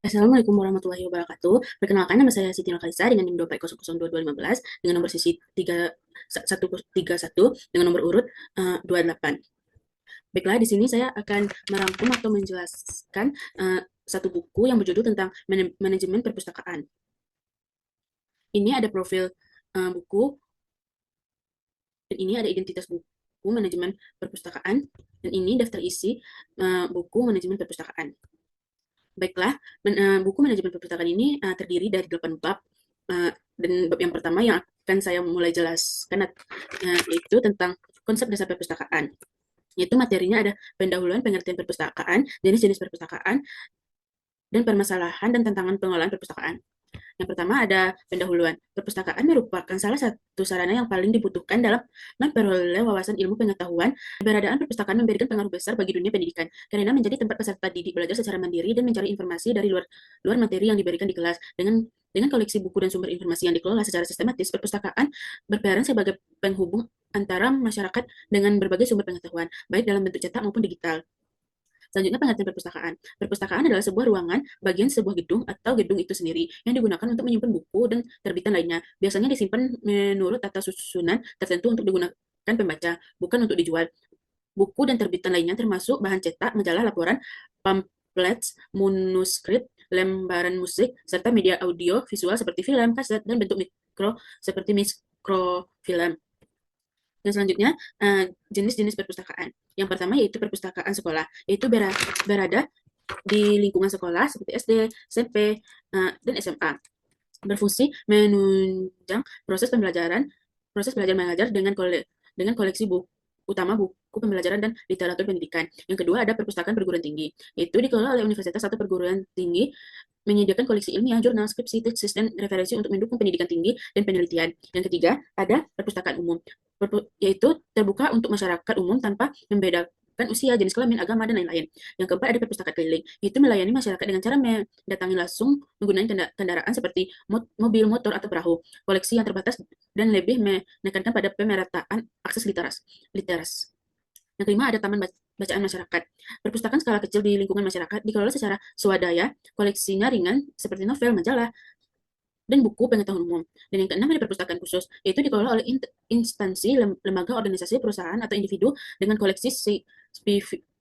Assalamualaikum warahmatullahi wabarakatuh. Perkenalkan, nama saya Siti Nurkalisa dengan NIM 240022215 dengan nomor sisi 3131 dengan nomor urut 28. Baiklah, di sini saya akan merangkum atau menjelaskan satu buku yang berjudul tentang manajemen perpustakaan. Ini ada profil buku, dan ini ada identitas buku manajemen perpustakaan, dan ini daftar isi buku manajemen perpustakaan. Baiklah, buku manajemen perpustakaan ini terdiri dari 8 bab, dan bab yang pertama yang akan saya mulai jelaskan yaitu tentang konsep dasar perpustakaan. Yaitu materinya ada pendahuluan, pengertian perpustakaan, jenis-jenis perpustakaan, dan permasalahan dan tantangan pengelolaan perpustakaan. Yang pertama ada pendahuluan. Perpustakaan merupakan salah satu sarana yang paling dibutuhkan dalam memperoleh wawasan ilmu pengetahuan. Keberadaan perpustakaan memberikan pengaruh besar bagi dunia pendidikan, karena menjadi tempat peserta didik belajar secara mandiri dan mencari informasi dari luar materi yang diberikan di kelas. Dengan koleksi buku dan sumber informasi yang dikelola secara sistematis, perpustakaan berperan sebagai penghubung antara masyarakat dengan berbagai sumber pengetahuan, baik dalam bentuk cetak maupun digital. Selanjutnya, pengertian perpustakaan. Perpustakaan adalah sebuah ruangan, bagian sebuah gedung, atau gedung itu sendiri, yang digunakan untuk menyimpan buku dan terbitan lainnya. Biasanya disimpan menurut tata susunan tertentu untuk digunakan pembaca, bukan untuk dijual. Buku dan terbitan lainnya termasuk bahan cetak, majalah, laporan, pamphlets, manuskrip, lembaran musik, serta media audio visual seperti film, kaset, dan bentuk mikro seperti mikrofilm. Dan selanjutnya, jenis-jenis perpustakaan. Yang pertama yaitu perpustakaan sekolah, yaitu berada di lingkungan sekolah seperti SD, SMP, dan SMA. Berfungsi menunjang proses belajar mengajar dengan koleksi buku utama, buku pembelajaran, dan literatur pendidikan. Yang kedua ada perpustakaan perguruan tinggi, yaitu dikelola oleh universitas atau perguruan tinggi, menyediakan koleksi ilmiah, jurnal, skripsi, tesis, dan referensi untuk mendukung pendidikan tinggi dan penelitian. Yang ketiga, ada perpustakaan umum, yaitu terbuka untuk masyarakat umum tanpa membedakan usia, jenis kelamin, agama, dan lain-lain. Yang keempat ada perpustakaan keliling, yaitu melayani masyarakat dengan cara mendatangi langsung menggunakan kendaraan seperti mobil, motor, atau perahu. Koleksi yang terbatas dan lebih menekankan pada pemerataan akses literas. Yang kelima ada taman bacaan masyarakat. Perpustakaan skala kecil di lingkungan masyarakat dikelola secara swadaya, koleksinya ringan seperti novel, majalah, dan buku pengetahuan umum. Dan yang keenam ada perpustakaan khusus, yaitu dikelola oleh instansi, lembaga, organisasi, perusahaan, atau individu dengan koleksi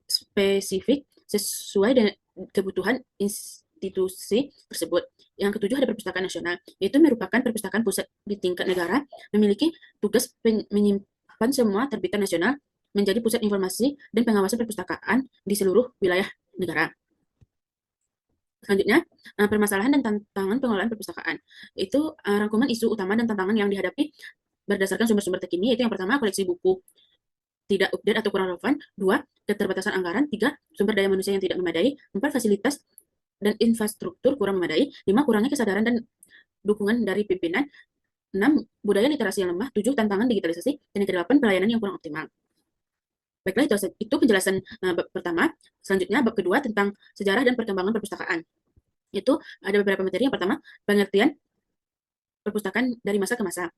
spesifik sesuai dengan kebutuhan institusi tersebut. Yang ketujuh ada perpustakaan nasional, yaitu merupakan perpustakaan pusat di tingkat negara, memiliki tugas menyimpan semua terbitan nasional, menjadi pusat informasi dan pengawasan perpustakaan di seluruh wilayah negara. Selanjutnya, permasalahan dan tantangan pengelolaan perpustakaan. Itu rangkuman isu utama dan tantangan yang dihadapi berdasarkan sumber-sumber terkini, yaitu yang pertama, koleksi buku tidak update atau kurang relevan. Dua, keterbatasan anggaran. Tiga, sumber daya manusia yang tidak memadai. Empat, fasilitas dan infrastruktur kurang memadai. Lima, kurangnya kesadaran dan dukungan dari pimpinan. Enam, budaya literasi yang lemah. Tujuh, tantangan digitalisasi. Dan yang kedelapan, pelayanan yang kurang optimal. Baiklah, itu penjelasan bab pertama. Selanjutnya, bab kedua tentang sejarah dan perkembangan perpustakaan. Itu ada beberapa materi. Yang pertama, pengertian perpustakaan dari masa ke masa.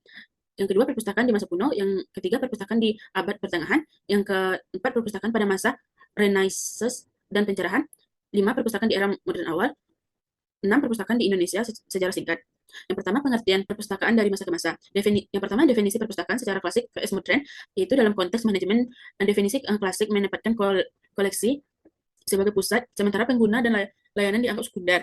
Yang kedua, perpustakaan di masa kuno. Yang ketiga, perpustakaan di abad pertengahan. Yang keempat, perpustakaan pada masa Renaissance dan pencerahan. Lima, perpustakaan di era modern awal. Enam, perpustakaan di Indonesia sejarah singkat. Yang pertama, pengertian perpustakaan dari masa ke masa. Yang pertama, definisi perpustakaan secara klasik vs modern, yaitu dalam konteks manajemen. Definisi klasik menempatkan koleksi sebagai pusat, sementara pengguna dan layanan dianggap sekunder,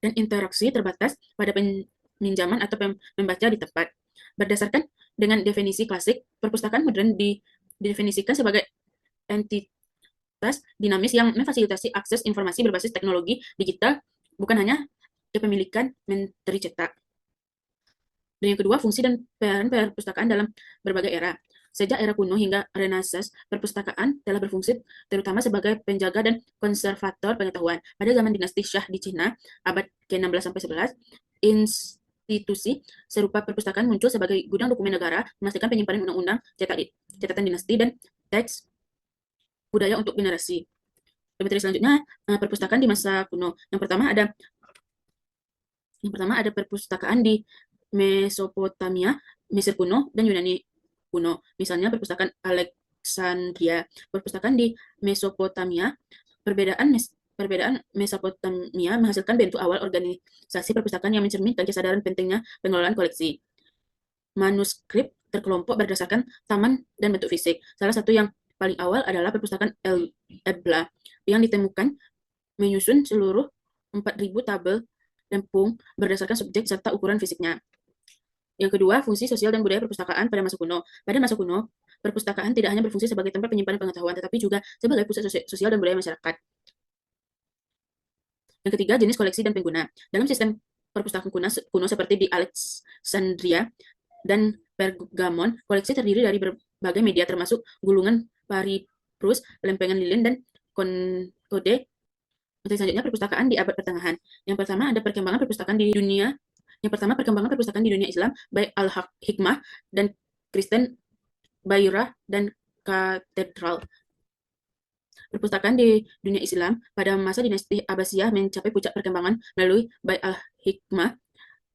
dan interaksi terbatas pada peminjaman atau membaca di tempat. Berdasarkan dengan definisi klasik, perpustakaan modern didefinisikan sebagai entitas dinamis yang memfasilitasi akses informasi berbasis teknologi digital, bukan hanya kepemilikan menteri cetak. Dan yang kedua, fungsi dan peran perpustakaan dalam berbagai era. Sejak era kuno hingga Renaissance, perpustakaan telah berfungsi terutama sebagai penjaga dan konservator pengetahuan. Pada zaman dinasti Shah di Cina, abad ke-16-11, institusi serupa perpustakaan muncul sebagai gudang dokumen negara, memastikan penyimpanan undang-undang, catatan dinasti, dan teks budaya untuk generasi. Materi selanjutnya, perpustakaan di masa kuno. Yang pertama ada perpustakaan di Mesopotamia, Mesir kuno, dan Yunani kuno. Misalnya perpustakaan Alexandria. Perpustakaan di Mesopotamia, perbedaan perbedaan Mesopotamia menghasilkan bentuk awal organisasi perpustakaan yang mencerminkan kesadaran pentingnya pengelolaan koleksi. Manuskrip terkelompok berdasarkan taman dan bentuk fisik. Salah satu yang paling awal adalah perpustakaan Ebla yang ditemukan menyusun seluruh 4.000 tabel lempung berdasarkan subjek serta ukuran fisiknya. Yang kedua, fungsi sosial dan budaya perpustakaan pada masa kuno. Pada masa kuno, perpustakaan tidak hanya berfungsi sebagai tempat penyimpanan pengetahuan, tetapi juga sebagai pusat sosial dan budaya masyarakat. Yang ketiga, jenis koleksi dan pengguna. Dalam sistem perpustakaan kuno seperti di Alexandria dan Pergamon, koleksi terdiri dari berbagai media termasuk gulungan papyrus, lempengan lilin, dan kode. Materi selanjutnya, perpustakaan di abad pertengahan. Yang pertama, ada perkembangan perpustakaan di dunia. Yang pertama, perkembangan perpustakaan di dunia Islam, baik Al-Hikmah dan Kristen, Bayrah, dan Katedral. Perpustakaan di dunia Islam pada masa dinasti Abbasiyah mencapai puncak perkembangan melalui Bait al-Hikmah,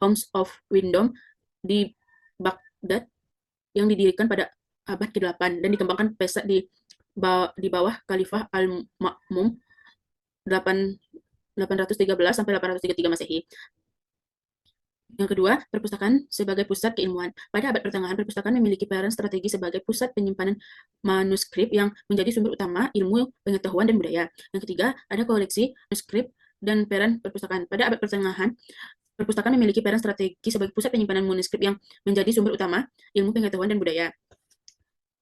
Homes of Wisdom di Baghdad yang didirikan pada abad ke-8 dan dikembangkan pesat di bawah Khalifah Al-Ma'mum 813 sampai 833 Masehi. Yang kedua, perpustakaan sebagai pusat keilmuan. Pada abad pertengahan, perpustakaan memiliki peran strategi sebagai pusat penyimpanan manuskrip yang menjadi sumber utama ilmu, pengetahuan, dan budaya. Yang ketiga, ada koleksi manuskrip dan peran perpustakaan. Pada abad pertengahan, perpustakaan memiliki peran strategi sebagai pusat penyimpanan manuskrip yang menjadi sumber utama ilmu, pengetahuan, dan budaya.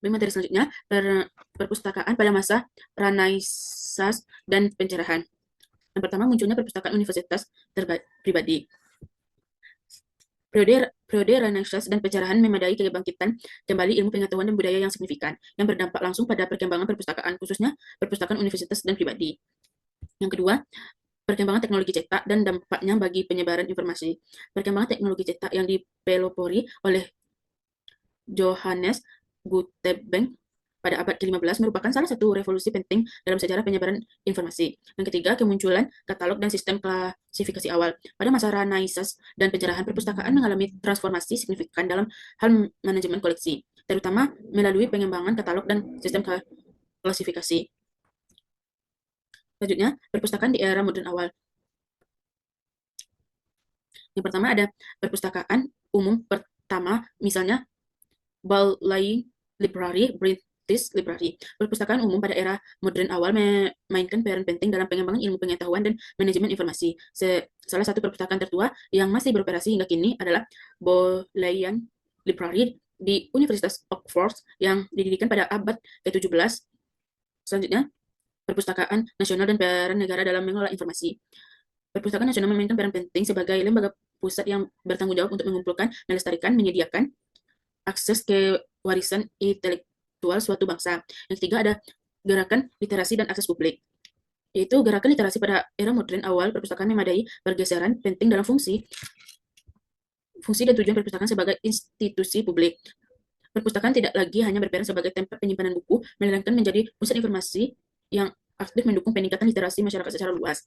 Materi selanjutnya, perpustakaan pada masa Renaissance dan pencerahan. Yang pertama, munculnya perpustakaan universitas pribadi. Periode Renaissance dan pencerahan memadai kebangkitan kembali ilmu pengetahuan dan budaya yang signifikan, yang berdampak langsung pada perkembangan perpustakaan, khususnya perpustakaan universitas dan pribadi. Yang kedua, perkembangan teknologi cetak dan dampaknya bagi penyebaran informasi. Perkembangan teknologi cetak yang dipelopori oleh Johannes Gutenberg pada abad ke-15 merupakan salah satu revolusi penting dalam sejarah penyebaran informasi. Yang ketiga, kemunculan katalog dan sistem klasifikasi awal. Pada masa Renaissance dan pencerahan, perpustakaan mengalami transformasi signifikan dalam hal manajemen koleksi, terutama melalui pengembangan katalog dan sistem klasifikasi. Selanjutnya, perpustakaan di era modern awal. Yang pertama ada perpustakaan umum pertama, misalnya Bodleian Library, British Library. Perpustakaan umum pada era modern awal memainkan peran penting dalam pengembangan ilmu pengetahuan dan manajemen informasi. Salah satu perpustakaan tertua yang masih beroperasi hingga kini adalah Bodleian Library di Universitas Oxford yang didirikan pada abad ke-17. Selanjutnya, perpustakaan nasional dan peran negara dalam mengelola informasi. Perpustakaan nasional memainkan peran penting sebagai lembaga pusat yang bertanggung jawab untuk mengumpulkan, melestarikan, menyediakan akses ke warisan intelektual suatu bangsa. Yang ketiga ada gerakan literasi dan akses publik. Yaitu gerakan literasi pada era modern awal, perpustakaan memadai pergeseran penting dalam fungsi dan tujuan perpustakaan sebagai institusi publik. Perpustakaan tidak lagi hanya berperan sebagai tempat penyimpanan buku, melainkan menjadi pusat informasi yang aktif mendukung peningkatan literasi masyarakat secara luas.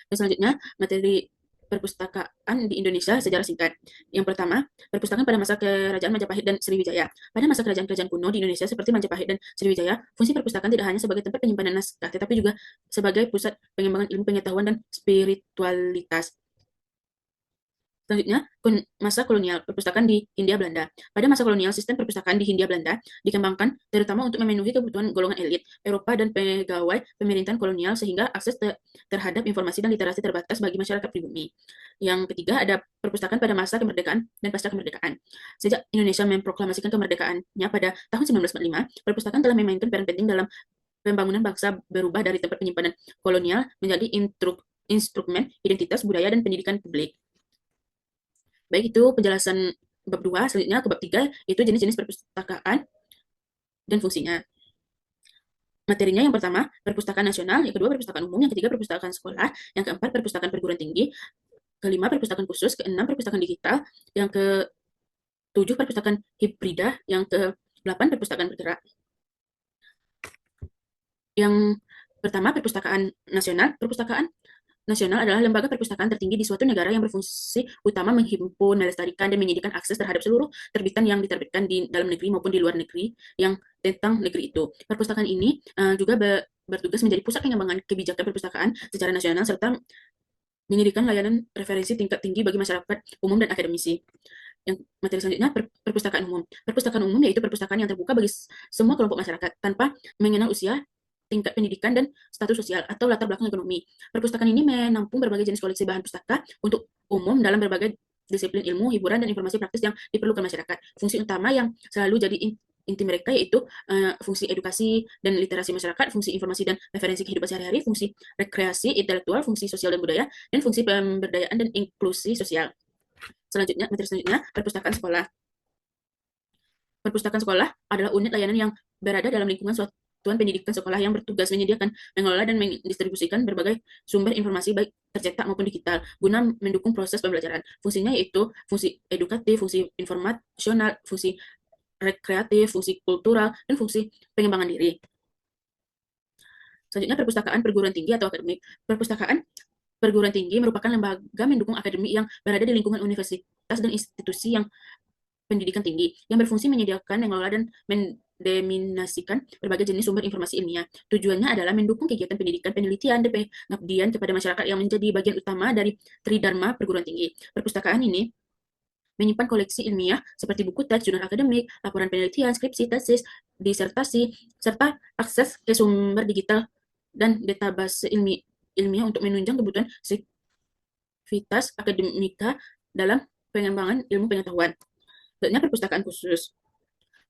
Dan selanjutnya, materi perpustakaan di Indonesia sejarah singkat. Yang pertama, perpustakaan pada masa Kerajaan Majapahit dan Sriwijaya. Pada masa kerajaan-kerajaan kuno di Indonesia seperti Majapahit dan Sriwijaya, fungsi perpustakaan tidak hanya sebagai tempat penyimpanan naskah, tetapi juga sebagai pusat pengembangan ilmu pengetahuan dan spiritualitas. Selanjutnya, masa kolonial, perpustakaan di Hindia Belanda. Pada masa kolonial, sistem perpustakaan di Hindia Belanda dikembangkan terutama untuk memenuhi kebutuhan golongan elit, Eropa, dan pegawai pemerintahan kolonial sehingga akses terhadap informasi dan literasi terbatas bagi masyarakat pribumi. Yang ketiga, ada perpustakaan pada masa kemerdekaan dan pasca kemerdekaan. Sejak Indonesia memproklamasikan kemerdekaannya pada tahun 1945, perpustakaan telah memainkan peran penting dalam pembangunan bangsa, berubah dari tempat penyimpanan kolonial menjadi instrumen identitas, budaya, dan pendidikan publik. Baik, itu penjelasan bab 2. Selanjutnya ke bab 3, itu jenis-jenis perpustakaan dan fungsinya. Materinya yang pertama, perpustakaan nasional, yang kedua perpustakaan umum, yang ketiga perpustakaan sekolah, yang keempat perpustakaan perguruan tinggi, kelima perpustakaan khusus, keenam perpustakaan digital, yang ke-7 perpustakaan hibrida, yang ke-8 perpustakaan bergerak. Yang pertama, perpustakaan nasional. Perpustakaan nasional adalah lembaga perpustakaan tertinggi di suatu negara yang berfungsi utama menghimpun, melestarikan, dan menyediakan akses terhadap seluruh terbitan yang diterbitkan di dalam negeri maupun di luar negeri yang tentang negeri itu. Perpustakaan ini juga bertugas menjadi pusat pengembangan kebijakan perpustakaan secara nasional serta menyediakan layanan referensi tingkat tinggi bagi masyarakat umum dan akademisi. Yang materi selanjutnya, perpustakaan umum. Perpustakaan umum yaitu perpustakaan yang terbuka bagi semua kelompok masyarakat tanpa mengenal usia, tingkat pendidikan, dan status sosial atau latar belakang ekonomi. Perpustakaan ini menampung berbagai jenis koleksi bahan pustaka untuk umum dalam berbagai disiplin ilmu, hiburan, dan informasi praktis yang diperlukan masyarakat. Fungsi utama yang selalu jadi inti mereka yaitu fungsi edukasi dan literasi masyarakat, fungsi informasi dan referensi kehidupan sehari-hari, fungsi rekreasi intelektual, fungsi sosial dan budaya, dan fungsi pemberdayaan dan inklusi sosial. Selanjutnya, materi selanjutnya, perpustakaan sekolah. Perpustakaan sekolah adalah unit layanan yang berada dalam lingkungan satuan pendidikan sekolah yang bertugas menyediakan, mengelola, dan mendistribusikan berbagai sumber informasi baik tercetak maupun digital guna mendukung proses pembelajaran. Fungsinya yaitu fungsi edukatif, fungsi informasional, fungsi rekreatif, fungsi kultural, dan fungsi pengembangan diri. Selanjutnya, perpustakaan perguruan tinggi atau akademik. Perpustakaan perguruan tinggi merupakan lembaga mendukung akademik yang berada di lingkungan universitas dan institusi yang pendidikan tinggi, yang berfungsi menyediakan, mengelola, dan mendeminasikan berbagai jenis sumber informasi ilmiah. Tujuannya adalah mendukung kegiatan pendidikan, penelitian, dan pengabdian kepada masyarakat yang menjadi bagian utama dari Tridharma perguruan tinggi. Perpustakaan ini menyimpan koleksi ilmiah seperti buku teks, jurnal akademik, laporan penelitian, skripsi, tesis, disertasi, serta akses ke sumber digital dan database ilmiah untuk menunjang kebutuhan sivitas akademika dalam pengembangan ilmu pengetahuan. Selanjutnya, perpustakaan khusus.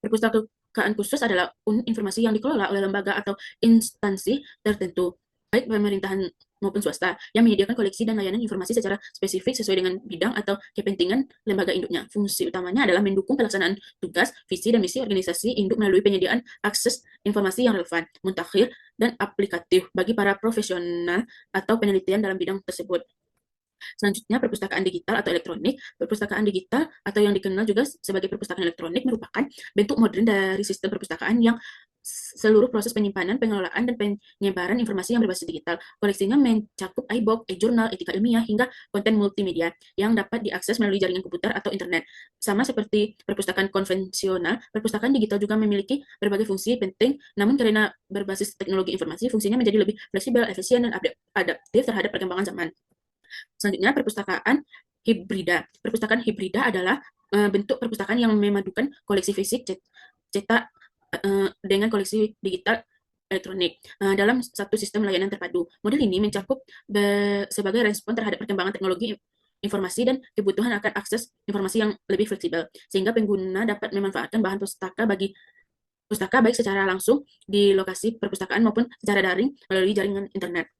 Perpustakaan khusus adalah unit informasi yang dikelola oleh lembaga atau instansi tertentu, baik pemerintahan maupun swasta, yang menyediakan koleksi dan layanan informasi secara spesifik sesuai dengan bidang atau kepentingan lembaga induknya. Fungsi utamanya adalah mendukung pelaksanaan tugas, visi, dan misi organisasi induk melalui penyediaan akses informasi yang relevan, mutakhir, dan aplikatif bagi para profesional atau penelitian dalam bidang tersebut. Selanjutnya, perpustakaan digital atau elektronik. Perpustakaan digital atau yang dikenal juga sebagai perpustakaan elektronik merupakan bentuk modern dari sistem perpustakaan yang seluruh proses penyimpanan, pengelolaan, dan penyebaran informasi yang berbasis digital. Koleksinya mencakup e-book, e-jurnal, etika ilmiah, hingga konten multimedia yang dapat diakses melalui jaringan komputer atau internet. Sama seperti perpustakaan konvensional, perpustakaan digital juga memiliki berbagai fungsi penting, namun karena berbasis teknologi informasi, fungsinya menjadi lebih fleksibel, efisien, dan adaptif terhadap perkembangan zaman. Selanjutnya, perpustakaan hibrida. Perpustakaan hibrida adalah bentuk perpustakaan yang memadukan koleksi fisik cetak dengan koleksi digital elektronik dalam satu sistem layanan terpadu. Model ini mencakup sebagai respon terhadap perkembangan teknologi informasi dan kebutuhan akan akses informasi yang lebih fleksibel, sehingga pengguna dapat memanfaatkan bahan pustaka baik secara langsung di lokasi perpustakaan maupun secara daring melalui jaringan internet.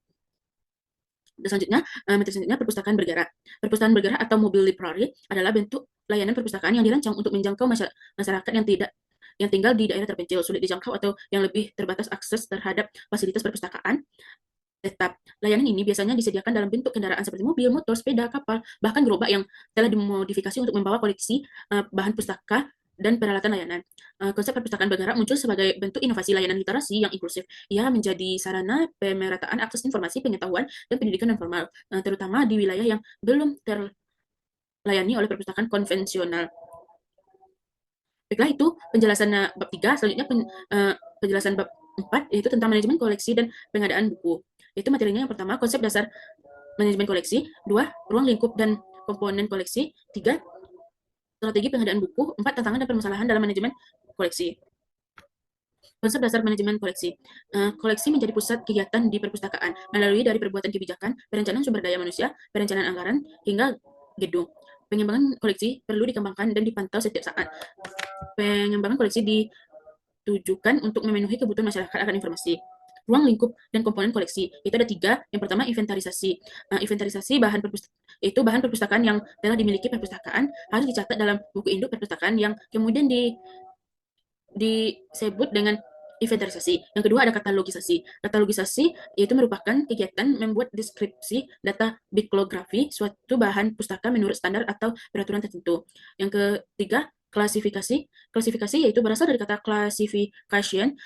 Selanjutnya, materi selanjutnya, perpustakaan bergerak. Perpustakaan bergerak atau mobile library adalah bentuk layanan perpustakaan yang dirancang untuk menjangkau masyarakat yang tinggal di daerah terpencil, sulit dijangkau, atau yang lebih terbatas akses terhadap fasilitas perpustakaan tetap. Layanan ini biasanya disediakan dalam bentuk kendaraan seperti mobil, motor, sepeda, kapal, bahkan gerobak yang telah dimodifikasi untuk membawa koleksi bahan pustaka dan peralatan layanan. Konsep perpustakaan bergerak muncul sebagai bentuk inovasi layanan literasi yang inklusif. Ia menjadi sarana pemerataan akses informasi, pengetahuan, dan pendidikan non formal, terutama di wilayah yang belum terlayani oleh perpustakaan konvensional. Baiklah, itu penjelasan bab 3. Selanjutnya penjelasan bab 4, yaitu tentang manajemen koleksi dan pengadaan buku. Itu materinya yang pertama, konsep dasar manajemen koleksi. 2, ruang lingkup dan komponen koleksi. 3, strategi pengadaan buku. 4, tantangan dan permasalahan dalam manajemen koleksi. Konsep dasar manajemen koleksi. Koleksi menjadi pusat kegiatan di perpustakaan melalui dari perbuatan kebijakan, perencanaan sumber daya manusia, perencanaan anggaran, hingga gedung. Pengembangan koleksi perlu dikembangkan dan dipantau setiap saat. Pengembangan koleksi ditujukan untuk memenuhi kebutuhan masyarakat akan informasi. Ruang lingkup dan komponen koleksi. Itu ada 3. Yang pertama, inventarisasi. Inventarisasi itu bahan perpustakaan yang telah dimiliki perpustakaan harus dicatat dalam buku induk perpustakaan yang kemudian disebut dengan inventarisasi. Yang kedua ada katalogisasi. Katalogisasi yaitu merupakan kegiatan membuat deskripsi data bibliografi suatu bahan pustaka menurut standar atau peraturan tertentu. Yang ketiga, klasifikasi. Klasifikasi yaitu berasal dari kata classification,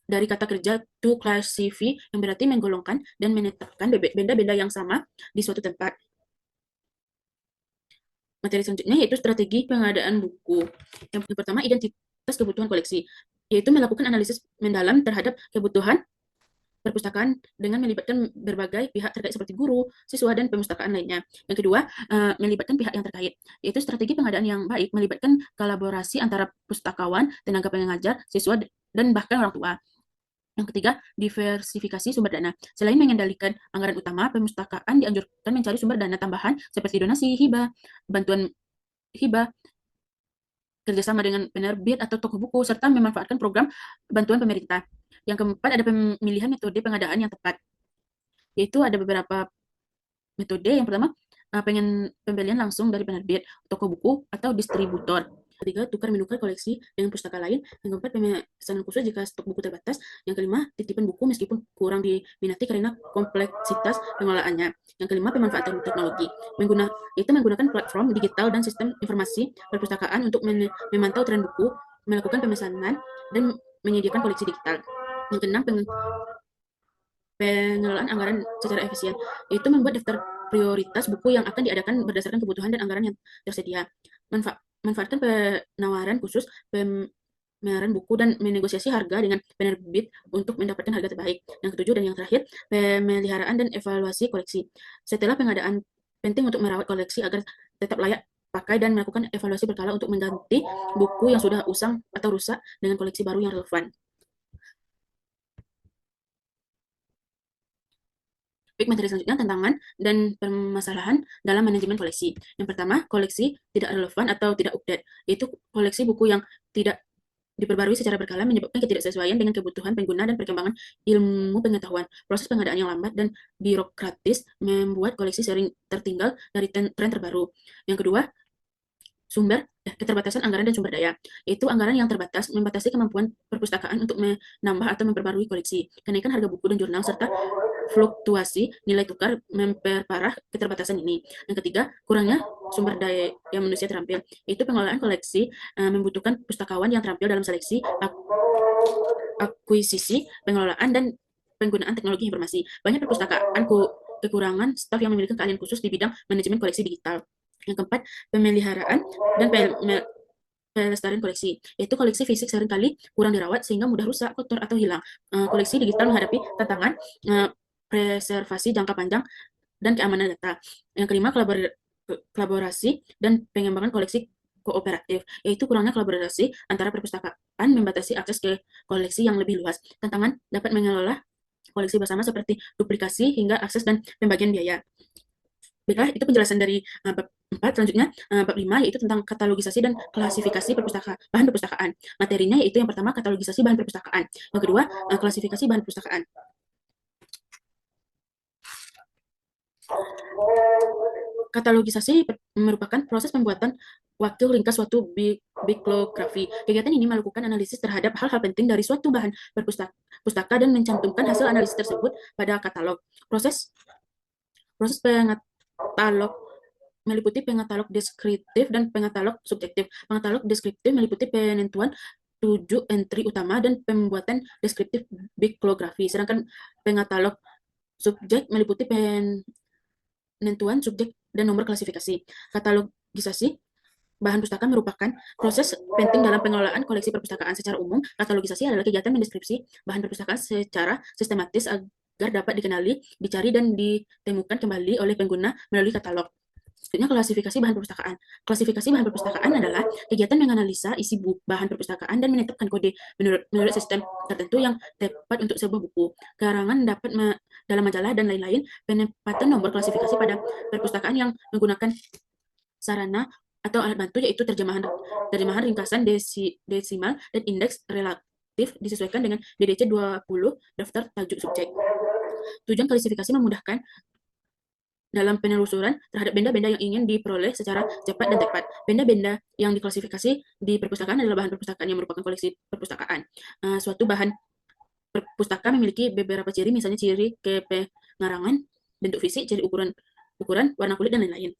dari kata kerja to classify, yang berarti menggolongkan dan menetapkan benda-benda yang sama di suatu tempat. Materi selanjutnya yaitu strategi pengadaan buku. Yang pertama, identitas kebutuhan koleksi, yaitu melakukan analisis mendalam terhadap kebutuhan perpustakaan dengan melibatkan berbagai pihak terkait seperti guru, siswa, dan perpustakaan lainnya. Yang kedua, melibatkan pihak yang terkait, yaitu strategi pengadaan yang baik melibatkan kolaborasi antara pustakawan, tenaga pengajar, siswa, dan bahkan orang tua. Yang ketiga, diversifikasi sumber dana. Selain mengendalikan anggaran utama, perpustakaan dianjurkan mencari sumber dana tambahan seperti donasi, hibah, bantuan hibah, kerjasama dengan penerbit atau toko buku, serta memanfaatkan program bantuan pemerintah. Yang keempat, ada pemilihan metode pengadaan yang tepat, yaitu ada beberapa metode. Yang pertama, pembelian langsung dari penerbit, toko buku, atau distributor. Ketiga, tukar menukar koleksi dengan pustaka lain. Yang keempat, pemesanan khusus jika stok buku terbatas. Yang kelima, titipan buku meskipun kurang diminati karena kompleksitas pengelolaannya. Yang kelima, pemanfaatan teknologi. Menggunakan platform digital dan sistem informasi perpustakaan untuk memantau tren buku, melakukan pemesanan, dan menyediakan koleksi digital. Yang keenam, pengelolaan anggaran secara efisien, yaitu membuat daftar prioritas buku yang akan diadakan berdasarkan kebutuhan dan anggaran yang tersedia. Manfaatkan penawaran khusus, pameran buku, dan menegosiasi harga dengan penerbit untuk mendapatkan harga terbaik. Yang ketujuh dan yang terakhir, pemeliharaan dan evaluasi koleksi. Setelah pengadaan, penting untuk merawat koleksi agar tetap layak pakai dan melakukan evaluasi berkala untuk mengganti buku yang sudah usang atau rusak dengan koleksi baru yang relevan. Baik, materi selanjutnya tantangan dan permasalahan dalam manajemen koleksi. Yang pertama, koleksi tidak relevan atau tidak update, yaitu koleksi buku yang tidak diperbarui secara berkala menyebabkan ketidaksesuaian dengan kebutuhan pengguna dan perkembangan ilmu pengetahuan. Proses pengadaan yang lambat dan birokratis membuat koleksi sering tertinggal dari tren terbaru. Yang kedua, keterbatasan anggaran dan sumber daya, yaitu anggaran yang terbatas membatasi kemampuan perpustakaan untuk menambah atau memperbarui koleksi. Kenaikan harga buku dan jurnal serta fluktuasi nilai tukar memperparah keterbatasan ini. Yang ketiga, kurangnya sumber daya yang manusia terampil, yaitu pengelolaan koleksi membutuhkan pustakawan yang terampil dalam seleksi, akuisisi, pengelolaan, dan penggunaan teknologi informasi. Banyak perpustakaan kekurangan staf yang memiliki keahlian khusus di bidang manajemen koleksi digital. Yang keempat, pemeliharaan dan pelestarian koleksi, yaitu koleksi fisik seringkali kurang dirawat sehingga mudah rusak, kotor, atau hilang. Koleksi digital menghadapi tantangan preservasi jangka panjang dan keamanan data. Yang kelima, kolaborasi dan pengembangan koleksi kooperatif, yaitu kurangnya kolaborasi antara perpustakaan membatasi akses ke koleksi yang lebih luas. Tantangan dapat mengelola koleksi bersama seperti duplikasi hingga akses dan pembagian biaya. Baiklah, itu penjelasan dari bab 4. Selanjutnya, bab 5, yaitu tentang katalogisasi dan klasifikasi bahan perpustakaan. Materinya yaitu yang pertama, katalogisasi bahan perpustakaan. Yang kedua, klasifikasi bahan perpustakaan. Katalogisasi merupakan proses pembuatan wakil ringkas suatu bibliografi. Kegiatan ini melakukan analisis terhadap hal-hal penting dari suatu bahan pustaka dan mencantumkan hasil analisis tersebut pada katalog. Proses pengatalog meliputi pengatalog deskriptif dan pengatalog subjektif. Pengatalog deskriptif meliputi penentuan 7 entry utama dan pembuatan deskriptif bibliografi, sedangkan pengatalog subjek meliputi penentuan subjek dan nomor klasifikasi. Katalogisasi bahan pustaka merupakan proses penting dalam pengelolaan koleksi perpustakaan. Secara umum, katalogisasi adalah kegiatan mendeskripsi bahan perpustakaan secara sistematis agar dapat dikenali, dicari, dan ditemukan kembali oleh pengguna melalui katalog. Selanjutnya, klasifikasi bahan perpustakaan. Klasifikasi bahan perpustakaan adalah kegiatan menganalisa isi bahan perpustakaan dan menetapkan kode menurut sistem tertentu yang tepat untuk sebuah buku, karangan dapat dalam majalah, dan lain-lain. Penempatan nomor klasifikasi pada perpustakaan yang menggunakan sarana atau alat bantu, yaitu terjemahan ringkasan desimal dan indeks relatif disesuaikan dengan DDC 20 daftar tajuk subjek. Tujuan klasifikasi memudahkan dalam penelusuran terhadap benda-benda yang ingin diperoleh secara cepat dan tepat. Benda-benda yang diklasifikasi di perpustakaan adalah bahan perpustakaan yang merupakan koleksi perpustakaan. Suatu bahan perpustaka memiliki beberapa ciri, misalnya ciri kepengarangan, bentuk fisik, ciri ukuran, warna kulit, dan lain-lain.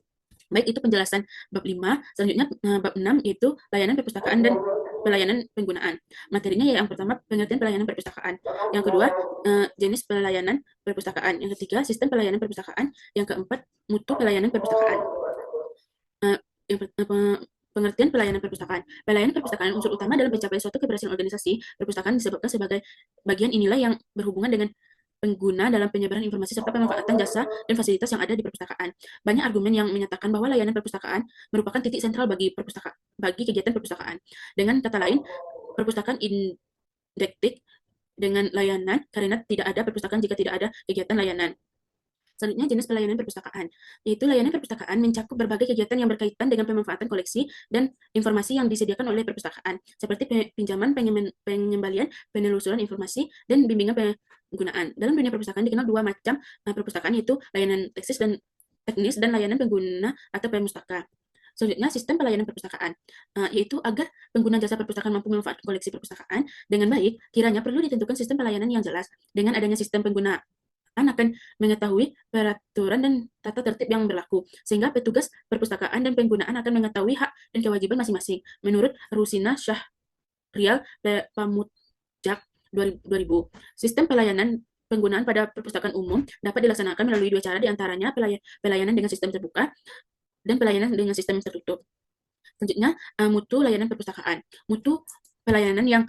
Baik, itu penjelasan bab 5. Selanjutnya, bab 6, yaitu layanan perpustakaan dan pelayanan penggunaan. Materinya yang pertama, pengertian pelayanan perpustakaan. Yang kedua, jenis pelayanan perpustakaan. Yang ketiga, sistem pelayanan perpustakaan. Yang keempat, mutu pelayanan perpustakaan. Pengertian pelayanan perpustakaan. Pelayanan perpustakaan unsur utama dalam pencapaian suatu keberhasilan organisasi perpustakaan disebutkan sebagai bagian inilah yang berhubungan dengan pengguna dalam penyebaran informasi serta pemanfaatan jasa dan fasilitas yang ada di perpustakaan. Banyak argumen yang menyatakan bahwa layanan perpustakaan merupakan titik sentral bagi kegiatan perpustakaan. Dengan kata lain, perpustakaan indektik dengan layanan karena tidak ada perpustakaan jika tidak ada kegiatan layanan. Selanjutnya, jenis pelayanan perpustakaan, yaitu layanan perpustakaan mencakup berbagai kegiatan yang berkaitan dengan pemanfaatan koleksi dan informasi yang disediakan oleh perpustakaan, seperti pinjaman, pengembalian, penelusuran informasi, dan bimbingan penggunaan. Dalam dunia perpustakaan dikenal dua macam perpustakaan, yaitu layanan teknis dan layanan pengguna atau pemustaka. Selanjutnya, sistem pelayanan perpustakaan, yaitu agar pengguna jasa perpustakaan mampu memanfaatkan koleksi perpustakaan dengan baik, kiranya perlu ditentukan sistem pelayanan yang jelas. Dengan adanya sistem pengguna akan mengetahui peraturan dan tata tertib yang berlaku, sehingga petugas perpustakaan dan penggunaan akan mengetahui hak dan kewajiban masing-masing. Menurut Rusina Syahrial Pamujak 2000, sistem pelayanan penggunaan pada perpustakaan umum dapat dilaksanakan melalui dua cara, diantaranya pelayanan dengan sistem terbuka dan pelayanan dengan sistem tertutup. Selanjutnya, mutu layanan perpustakaan. Mutu pelayanan yang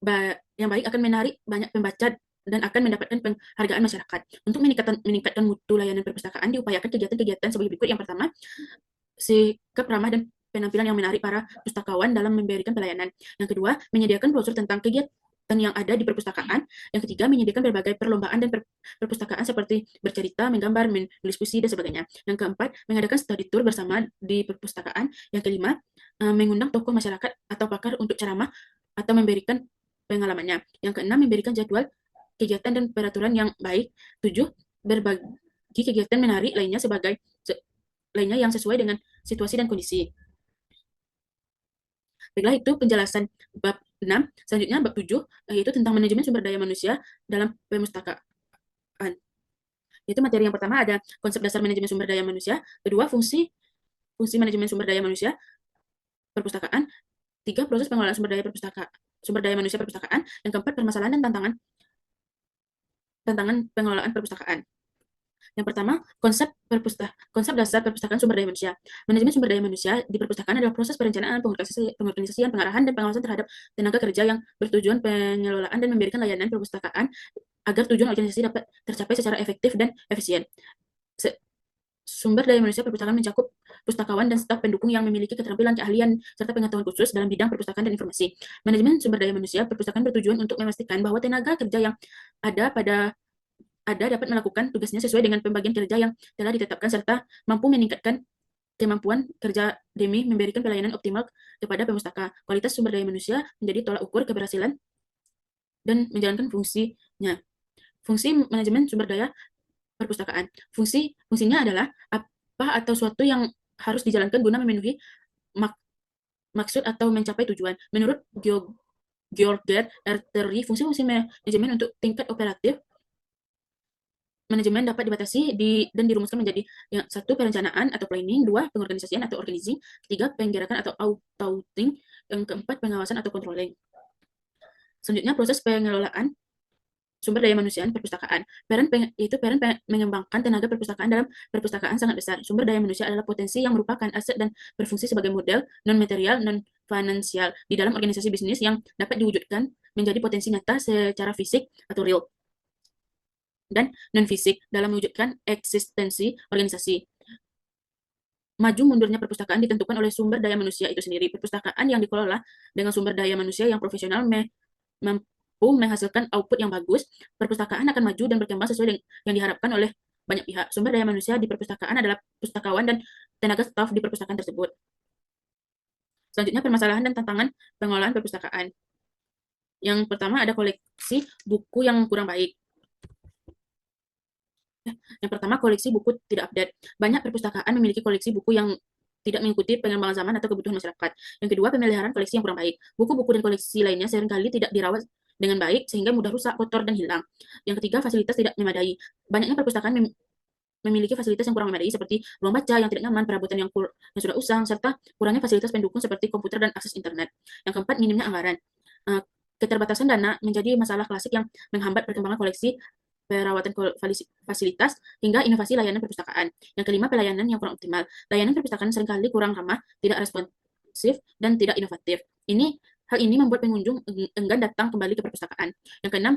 baik akan menarik banyak pembaca dan akan mendapatkan penghargaan masyarakat. Untuk meningkatkan mutu layanan perpustakaan, diupayakan kegiatan-kegiatan sebagai berikut. Yang pertama, sikap ramah dan penampilan yang menarik para pustakawan dalam memberikan pelayanan. Yang kedua, menyediakan brosur tentang kegiatan yang ada di perpustakaan. Yang ketiga, menyediakan berbagai perlombaan dan perpustakaan seperti bercerita, menggambar, menulis puisi, dan sebagainya. Yang keempat, mengadakan study tour bersama di perpustakaan. Yang kelima, mengundang tokoh masyarakat atau pakar untuk ceramah atau memberikan pengalamannya. Yang keenam, memberikan jadwal kegiatan dan peraturan yang baik. 7. Berbagi kegiatan menarik lainnya yang sesuai dengan situasi dan kondisi. Baiklah, itu penjelasan bab 6. Selanjutnya bab 7, yaitu tentang manajemen sumber daya manusia dalam perpustakaan. Itu materi yang pertama ada konsep dasar manajemen sumber daya manusia, kedua fungsi manajemen sumber daya manusia perpustakaan, 3 proses pengelolaan sumber daya manusia perpustakaan, yang keempat permasalahan dan tantangan pengelolaan perpustakaan. Yang pertama, konsep dasar perpustakaan sumber daya manusia. Manajemen sumber daya manusia di perpustakaan adalah proses perencanaan, pengorganisasian, pengarahan, dan pengawasan terhadap tenaga kerja yang bertujuan pengelolaan dan memberikan layanan perpustakaan agar tujuan organisasi dapat tercapai secara efektif dan efisien. Sumber daya manusia perpustakaan mencakup pustakawan dan staf pendukung yang memiliki keterampilan, keahlian, serta pengetahuan khusus dalam bidang perpustakaan dan informasi. Manajemen sumber daya manusia perpustakaan bertujuan untuk memastikan bahwa tenaga kerja yang ada dapat melakukan tugasnya sesuai dengan pembagian kerja yang telah ditetapkan serta mampu meningkatkan kemampuan kerja demi memberikan pelayanan optimal kepada pemustaka. Kualitas sumber daya manusia menjadi tolak ukur keberhasilan dan menjalankan fungsinya. Fungsi manajemen sumber daya perpustakaan. Fungsinya adalah apa atau suatu yang harus dijalankan guna memenuhi maksud atau mencapai tujuan. Menurut George Artery, fungsi-fungsi manajemen untuk tingkat operatif manajemen dapat dibatasi dan dirumuskan menjadi yang satu, perencanaan atau planning, dua, pengorganisasian atau organizing, tiga, penggerakan atau auditing, yang keempat, pengawasan atau controlling. Selanjutnya, proses pengelolaan sumber daya manusia perpustakaan. Peran mengembangkan tenaga perpustakaan dalam perpustakaan sangat besar. Sumber daya manusia adalah potensi yang merupakan aset dan berfungsi sebagai model non-material, non-finansial di dalam organisasi bisnis yang dapat diwujudkan menjadi potensi nyata secara fisik atau real dan non-fisik dalam mewujudkan eksistensi organisasi. Maju mundurnya perpustakaan ditentukan oleh sumber daya manusia itu sendiri. Perpustakaan yang dikelola dengan sumber daya manusia yang profesional mampu menghasilkan output yang bagus, perpustakaan akan maju dan berkembang sesuai dengan yang diharapkan oleh banyak pihak. Sumber daya manusia di perpustakaan adalah pustakawan dan tenaga staf di perpustakaan tersebut. Selanjutnya, permasalahan dan tantangan pengelolaan perpustakaan. Yang pertama ada koleksi buku yang kurang baik. Yang pertama, koleksi buku tidak update. Banyak perpustakaan memiliki koleksi buku yang tidak mengikuti perkembangan zaman atau kebutuhan masyarakat. Yang kedua, pemeliharaan koleksi yang kurang baik. Buku-buku dan koleksi lainnya seringkali tidak dirawat dengan baik sehingga mudah rusak, kotor, dan hilang. Yang ketiga, fasilitas tidak memadai. Banyaknya perpustakaan memiliki fasilitas yang kurang memadai seperti ruang baca yang tidak nyaman, perabotan yang sudah usang, serta kurangnya fasilitas pendukung seperti komputer dan akses internet. Yang keempat, minimnya anggaran. Keterbatasan dana menjadi masalah klasik yang menghambat perkembangan koleksi, perawatan fasilitas, hingga inovasi layanan perpustakaan. Yang kelima, pelayanan yang kurang optimal. Layanan perpustakaan seringkali kurang ramah, tidak responsif, dan tidak inovatif. Hal ini membuat pengunjung enggan datang kembali ke perpustakaan. Yang keenam,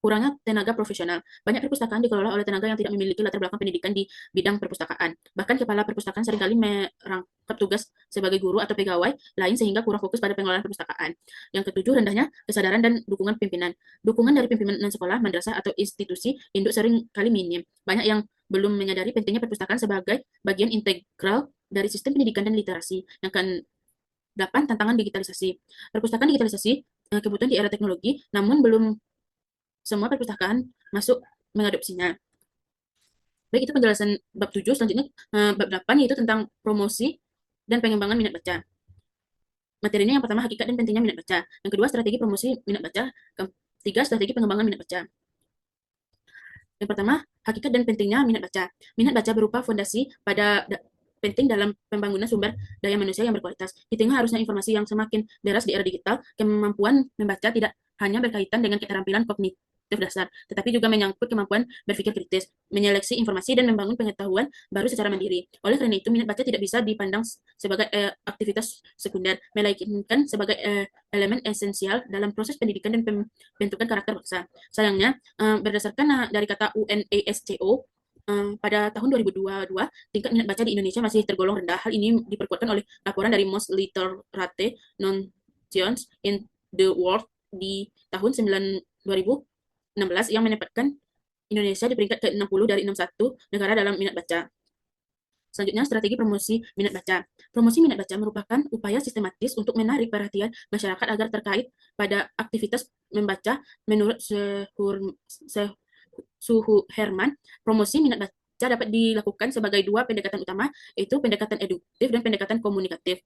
kurangnya tenaga profesional. Banyak perpustakaan dikelola oleh tenaga yang tidak memiliki latar belakang pendidikan di bidang perpustakaan. Bahkan kepala perpustakaan seringkali merangkap tugas sebagai guru atau pegawai lain sehingga kurang fokus pada pengelolaan perpustakaan. Yang ketujuh, rendahnya kesadaran dan dukungan pimpinan. Dukungan dari pimpinan sekolah, madrasah, atau institusi induk sering kali minim. Banyak yang belum menyadari pentingnya perpustakaan sebagai bagian integral dari sistem pendidikan dan literasi. Yang ke-8, tantangan digitalisasi. Perpustakaan digitalisasi kebutuhan di era teknologi, namun belum semua perpustakaan masuk mengadopsinya. Baik, itu penjelasan bab 7. Selanjutnya bab 8, yaitu tentang promosi dan pengembangan minat baca. Materinya yang pertama, hakikat dan pentingnya minat baca. Yang kedua, strategi promosi minat baca. Ketiga, strategi pengembangan minat baca. Yang pertama, hakikat dan pentingnya minat baca. Minat baca berupa fondasi pada penting dalam pembangunan sumber daya manusia yang berkualitas. Di tengah harusnya informasi yang semakin deras di era digital, kemampuan membaca tidak hanya berkaitan dengan keterampilan kognitif dasar, tetapi juga menyangkut kemampuan berpikir kritis, menyeleksi informasi, dan membangun pengetahuan baru secara mandiri. Oleh karena itu, minat baca tidak bisa dipandang sebagai aktivitas sekunder, melainkan sebagai elemen esensial dalam proses pendidikan dan pembentukan karakter bangsa. Sayangnya, berdasarkan dari kata UNESCO, pada tahun 2022, tingkat minat baca di Indonesia masih tergolong rendah. Hal ini diperkuatkan oleh laporan dari Most Literate Nations in the World di tahun 2016 yang menempatkan Indonesia di peringkat ke-60 dari 61 negara dalam minat baca. Selanjutnya, strategi promosi minat baca. Promosi minat baca merupakan upaya sistematis untuk menarik perhatian masyarakat agar terkait pada aktivitas membaca. Menurut Suhu Herman, promosi minat baca dapat dilakukan sebagai dua pendekatan utama, yaitu pendekatan eduktif dan pendekatan komunikatif.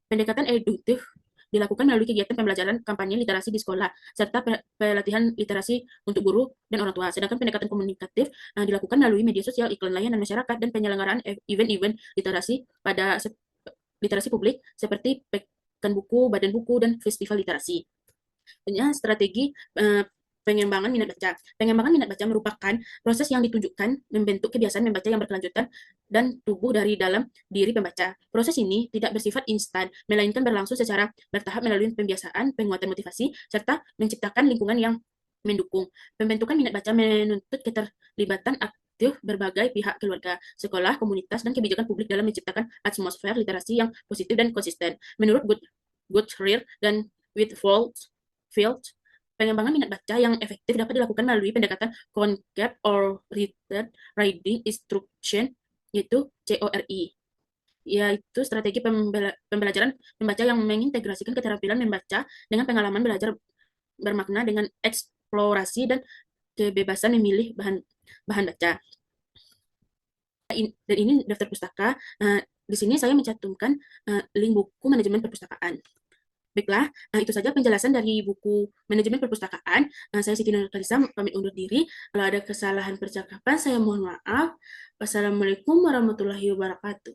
Pendekatan eduktif dilakukan melalui kegiatan pembelajaran kampanye literasi di sekolah, serta pelatihan literasi untuk guru dan orang tua. Sedangkan pendekatan komunikatif dilakukan melalui media sosial, iklan layanan masyarakat, dan penyelenggaraan event-event literasi pada literasi publik seperti pekan buku, badan buku, dan festival literasi. Strategi pengembangan minat baca. Pengembangan minat baca merupakan proses yang ditujukan membentuk kebiasaan membaca yang berkelanjutan dan tumbuh dari dalam diri pembaca. Proses ini tidak bersifat instan, melainkan berlangsung secara bertahap melalui pembiasaan, penguatan motivasi, serta menciptakan lingkungan yang mendukung. Pembentukan minat baca menuntut keterlibatan aktif berbagai pihak, keluarga, sekolah, komunitas, dan kebijakan publik dalam menciptakan atmosfer literasi yang positif dan konsisten. Menurut Goodrear dan Whitfield, pengembangan minat baca yang efektif dapat dilakukan melalui pendekatan Concept Oriented Reading Instruction, yaitu CORI, yaitu strategi pembelajaran membaca yang mengintegrasikan keterampilan membaca dengan pengalaman belajar bermakna dengan eksplorasi dan kebebasan memilih bahan baca. Dan ini daftar pustaka. Di sini saya mencantumkan link buku manajemen perpustakaan. Baiklah, itu saja penjelasan dari buku manajemen perpustakaan. Saya Siti Nurkalisa pamit undur diri. Kalau ada kesalahan percakapan, saya mohon maaf. Wassalamualaikum warahmatullahi wabarakatuh.